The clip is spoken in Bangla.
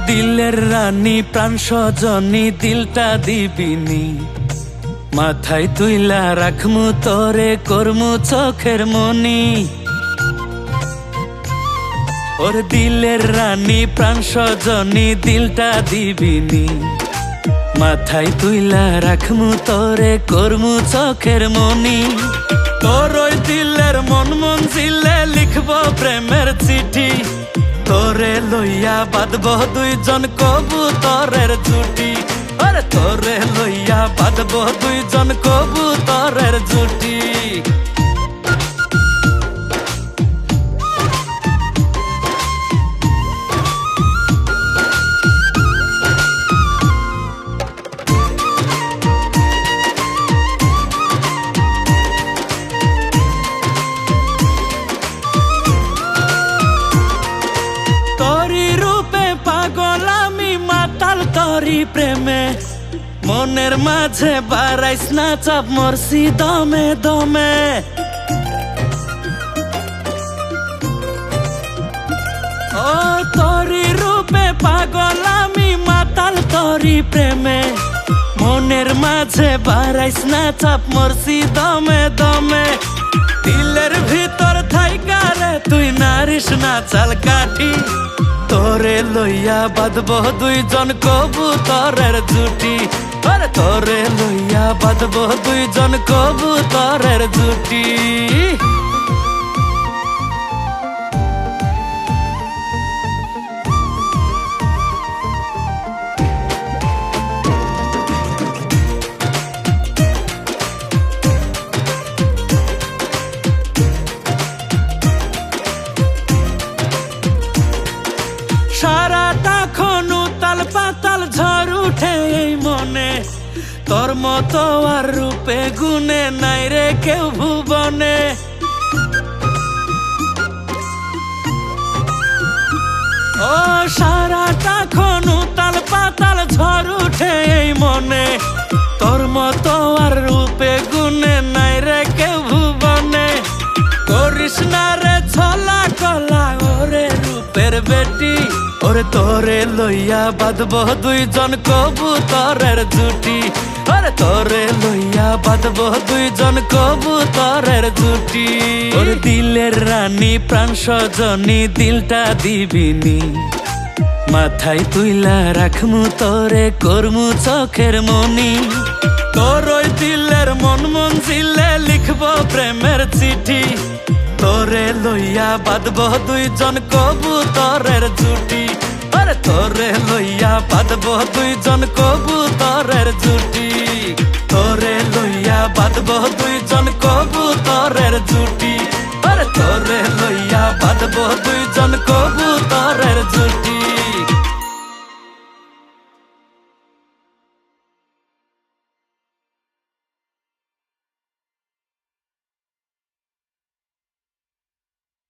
দিলের রানী প্রাণ সজনী দিলটা দিবিনি, মাথায় তুইলা রাখমু তোরে করমু চোখের মনি। ওর দিলের রানী প্রাণ সজনী দিলটা দিবিনি, মাথায় তুইলা রাখমু তোরে করমু চোখের মনি। তোর ওই দিলের মন মঞ্জিলে লিখব প্রেমের চিঠি, তোরে লইয়া বাঁধব দুইজন কবুতরের জুটি। আরে তোরে লইয়া বাঁধব দুইজন কবুতরের জুটি। তোরি প্রেমে মনের মাঝে বাড়াইস না চাপ, মরছি দমে দমে। ও তোরি রূপে পাগল আমি মাতাল তোরি প্রেমে, মনের মাঝে বাড়াইস না চাপ, মরছি দমে দমে। দিলের ভিতর থাইকা রে তুই নারিস না চাল কাঠি, তোরে লইয়া বাঁধব দুইজন কবুতরের জুটি। আরে তোরে লইয়া বাঁধব দুইজন কবুতরের জুটি। সারাটা খনু তাল পাতাল ঝড় উঠে এই মনে, তোর মতো আর রূপে গুণে নাই রে কেউ ভুবনে। ও সারাটা খনু তাল পাতাল ঝড় উঠে এই মনে, তোর মতো আর রূপে গুণে নাই রে কেউ ভুবনে। করিস না রে ছলা কলা ওরে রূপের বেটি, ওরে তোরে লইয়া বাঁধব দুইজন কবুতরের জুটি। আরে তোরে লইয়া বাঁধব দুইজন কবুতরের জুটি। ওর দিলের রানী প্রাণ সজনী দিলটা দিবিনি, মাথায় তুইলা রাখমু তোরে করমু চোখের মনি। তোর ওই দিলের মন মঞ্জিলে লিখব প্রেমের চিঠি, তোরে লইয়া বাঁধব দুইজন কবুতরের জুটি। আরে তোরে লইয়া বাঁধব দুইজন কবুতরের জুটি।